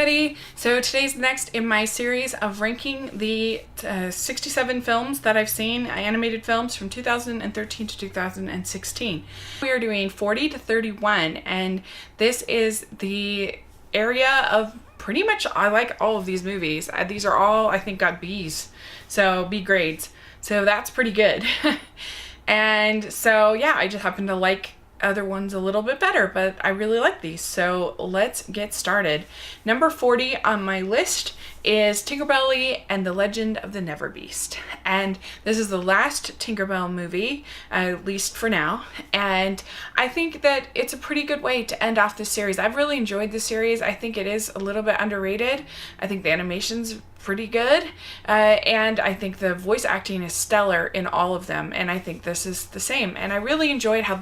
everybody! So today's next in my series of ranking the 67 films that I've seen, animated films from 2013 to 2016. We are doing 40 to 31, and this is the area of pretty much, I like all of these movies. These are all, I think, got B's, so B grades. So that's pretty good. And so yeah, I just happen to like other ones a little bit better, but I really like these, so let's get started. Number 40 on my list is Tinkerbell and the Legend of the Neverbeast, and this is the last Tinkerbell movie, at least for now, and I think that it's a pretty good way to end off this series. I've really enjoyed this series. I think it is a little bit underrated. I think the animation's pretty good, and I think the voice acting is stellar in all of them, and I think this is the same. And I really enjoyed how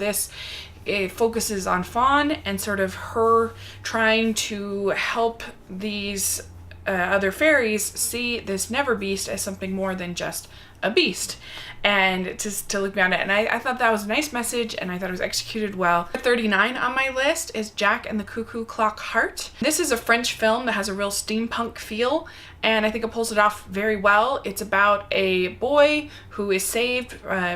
it focuses on Fawn and sort of her trying to help these other fairies see this Neverbeast as something more than just a beast, and to look beyond it. And I thought that was a nice message, and I thought it was executed well. 39 on my list is Jack and the Cuckoo Clock Heart. This is a French film that has a real steampunk feel, and I think it pulls it off very well. It's about a boy who is saved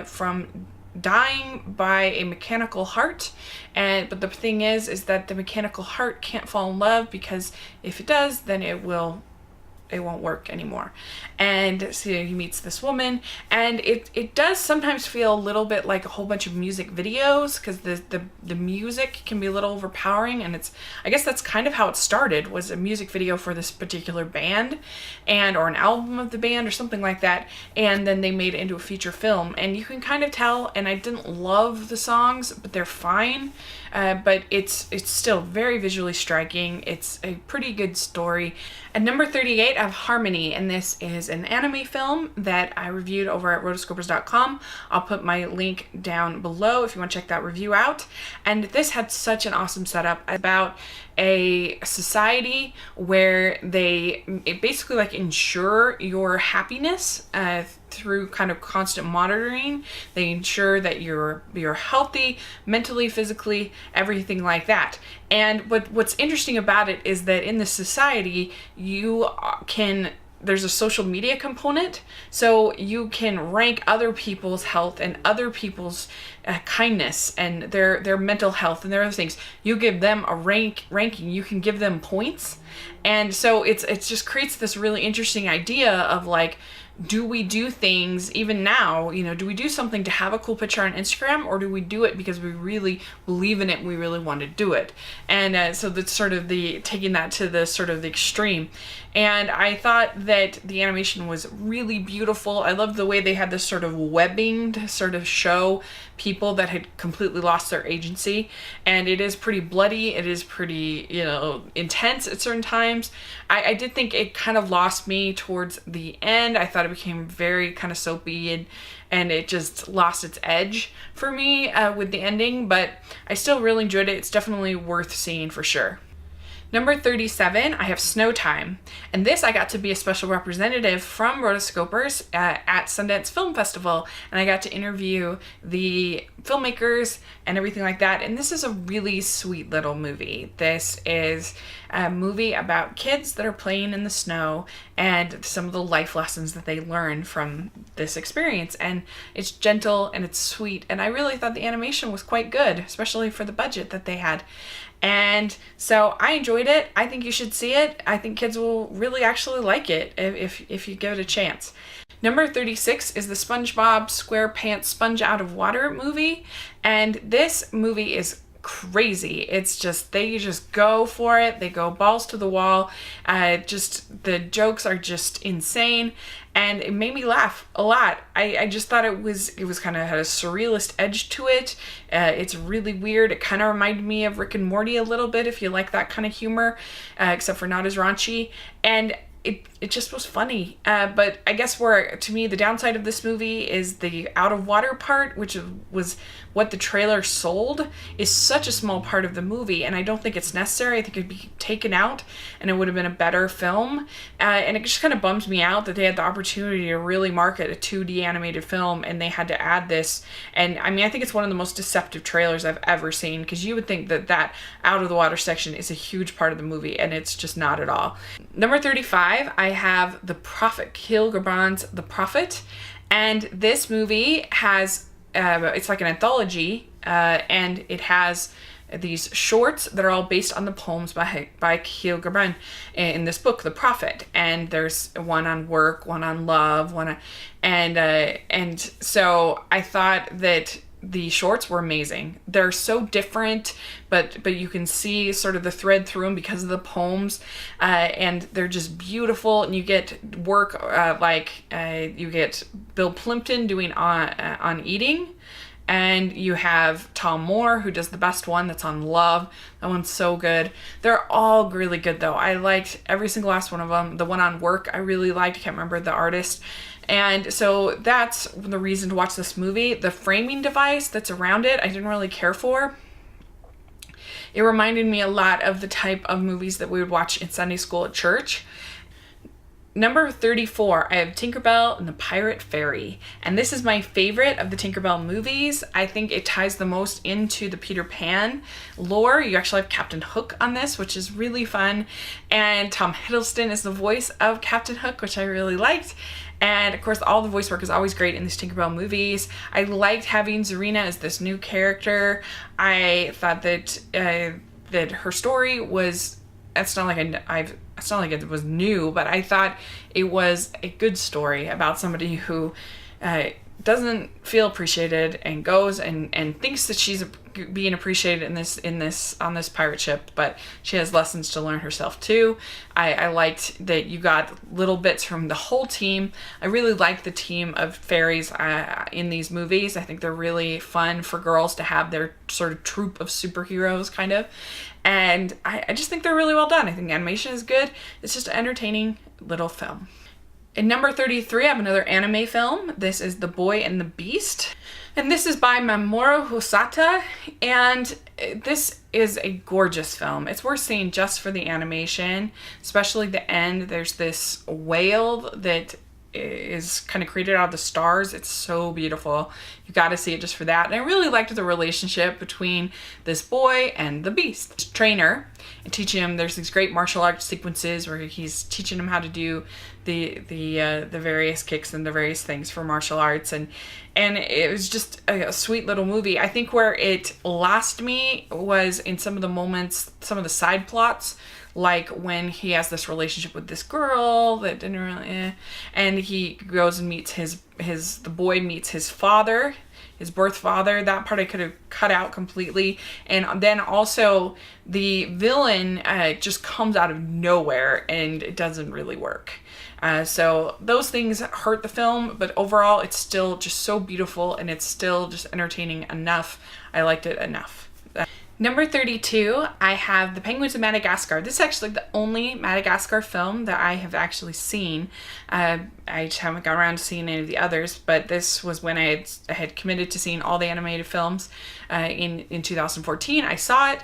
from dying by a mechanical heart, but the thing is that the mechanical heart can't fall in love, because if it does, then it won't work anymore. And so he meets this woman, and it does sometimes feel a little bit like a whole bunch of music videos, because the music can be a little overpowering, and I guess that's kind of how it started, was a music video for this particular band, or an album of the band or something like that, and then they made it into a feature film, and you can kind of tell. And I didn't love the songs, but they're fine. But it's still very visually striking. It's a pretty good story. At number 38, I have Harmony, and this is an anime film that I reviewed over at rotoscopers.com. I'll put my link down below if you want to check that review out. And this had such an awesome setup about a society where they basically like ensure your happiness through kind of constant monitoring. They ensure that you're healthy mentally, physically, everything like that. And what's interesting about it is that in this society, there's a social media component, so you can rank other people's health and other people's kindness and their mental health and their other things. You give them a ranking, you can give them points. And so it just creates this really interesting idea of like, do we do things even now, do we do something to have a cool picture on Instagram, or do we do it because we really believe in it and we really want to do it? And so that's sort of taking that to the sort of the extreme. And I thought that the animation was really beautiful. I loved the way they had this sort of webbing to sort of show people that had completely lost their agency. And it is pretty bloody. It is pretty, intense at certain times. I did think it kind of lost me towards the end. I thought it became very kind of soapy, and it just lost its edge for me with the ending. But I still really enjoyed it. It's definitely worth seeing for sure. Number 37, I have Snow Time, and this I got to be a special representative from Rotoscopers at Sundance Film Festival, and I got to interview the filmmakers and everything like that. And this is a really sweet little movie. This is a movie about kids that are playing in the snow and some of the life lessons that they learn from this experience. And it's gentle and it's sweet, and I really thought the animation was quite good, especially for the budget that they had. And so I enjoyed it. I think you should see it. I think kids will really actually like it if you give it a chance. Number 36 is the Spongebob Squarepants Sponge Out of Water movie. And this movie is crazy. It's just, they just go for it. They go balls to the wall. The jokes are just insane, and it made me laugh a lot. I just thought it was kind of had a surrealist edge to it. It's really weird. It kind of reminded me of Rick and Morty a little bit, if you like that kind of humor, except for not as raunchy. And it just was funny. But I guess to me, the downside of this movie is the out of water part, which was what the trailer sold, is such a small part of the movie, and I don't think it's necessary. I think it'd be taken out, and it would have been a better film. And it just kind of bums me out that they had the opportunity to really market a 2D animated film, and they had to add this. And I mean, I think it's one of the most deceptive trailers I've ever seen, because you would think that out of the water section is a huge part of the movie, and it's just not at all. Number 35, I have The Prophet, Khalil Gibran's The Prophet, and this movie has it's like an anthology, and it has these shorts that are all based on the poems by Khalil Gibran in this book, The Prophet. And there's one on work, one on love, and so I thought that the shorts were amazing. They're so different, but you can see sort of the thread through them because of the poems, and they're just beautiful. And you get work you get Bill Plimpton doing on eating, and you have Tom Moore, who does the best one, that's on love. That one's so good. They're all really good, though. I liked every single last one of them. The one on work I really liked. I can't remember the artist. And so that's the reason to watch this movie. The framing device that's around it, I didn't really care for. It reminded me a lot of the type of movies that we would watch in Sunday school at church. Number 34, I have Tinkerbell and the Pirate Fairy. And this is my favorite of the Tinkerbell movies. I think it ties the most into the Peter Pan lore. You actually have Captain Hook on this, which is really fun. And Tom Hiddleston is the voice of Captain Hook, which I really liked. And of course, all the voice work is always great in these Tinkerbell movies. I liked having Zarina as this new character. I thought that that her story was, it's not like it was new, but I thought it was a good story about somebody who doesn't feel appreciated and goes and thinks that she's being appreciated on this pirate ship, but she has lessons to learn herself too. I liked that you got little bits from the whole team. I really like the team of fairies in these movies. I think they're really fun for girls to have their sort of troupe of superheroes, kind of. And I just think they're really well done. I think the animation is good. It's just an entertaining little film. In number 33, I have another anime film. This is The Boy and the Beast. And this is by Mamoru Hosoda. And this is a gorgeous film. It's worth seeing just for the animation, especially the end. There's this whale that is kind of created out of the stars. It's so beautiful. You got to see it just for that. And I really liked the relationship between this boy and the beast trainer, and teaching him. There's these great martial arts sequences where he's teaching him how to do the various kicks and the various things for martial arts, and it was just a sweet little movie. I think where it lost me was in some of the moments, some of the side plots, like when he has this relationship with this girl that didn't really, and he goes and meets the boy meets his father, his birth father. That part I could have cut out completely. And then also the villain just comes out of nowhere and it doesn't really work. So those things hurt the film, but overall it's still just so beautiful and it's still just entertaining enough. I liked it enough. Number 32, I have The Penguins of Madagascar. This is actually the only Madagascar film that I have actually seen. I just haven't got around to seeing any of the others, but this was when I had committed to seeing all the animated films in 2014. I saw it,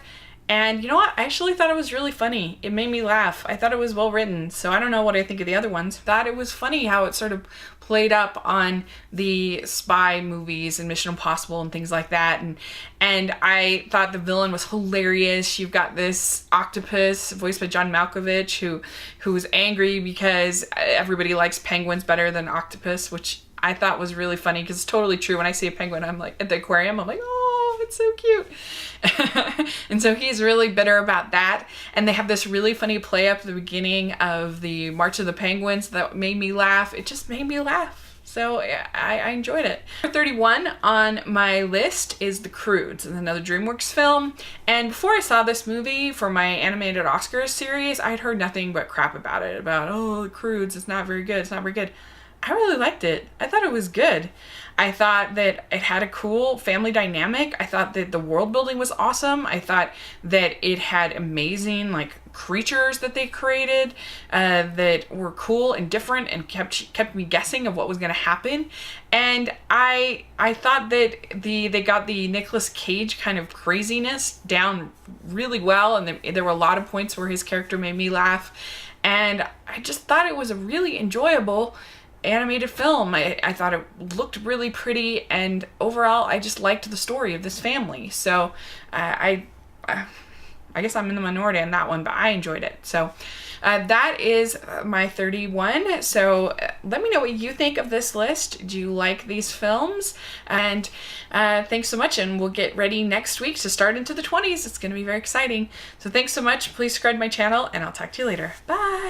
and you know what? I actually thought it was really funny. It made me laugh. I thought it was well written, so I don't know what I think of the other ones. Thought it was funny how it sort of played up on the spy movies and Mission Impossible and things like that, and I thought the villain was hilarious. You've got this octopus voiced by John Malkovich who was angry because everybody likes penguins better than octopus, which I thought was really funny because it's totally true. When I see a penguin, I'm like, at the aquarium, I'm like, oh, it's so cute. And so he's really bitter about that. And they have this really funny play up at the beginning of the March of the Penguins that made me laugh. It just made me laugh. So I enjoyed it. Number 31 on my list is The Croods, another DreamWorks film. And before I saw this movie for my animated Oscars series, I had heard nothing but crap about it. About, oh, The Croods, it's not very good, it's not very good. I really liked it. I thought it was good. I thought that it had a cool family dynamic. I thought that the world building was awesome. I thought that it had amazing like creatures that they created that were cool and different and kept me guessing of what was going to happen. And I thought that they got the Nicolas Cage kind of craziness down really well, and there were a lot of points where his character made me laugh, and I just thought it was a really enjoyable animated film. I thought it looked really pretty, and overall I just liked the story of this family. So I guess I'm in the minority on that one, but I enjoyed it. So that is my 31. So let me know what you think of this list. Do you like these films? And thanks so much, and we'll get ready next week to start into the 20s. It's going to be very exciting. So thanks so much. Please subscribe to my channel, and I'll talk to you later. Bye!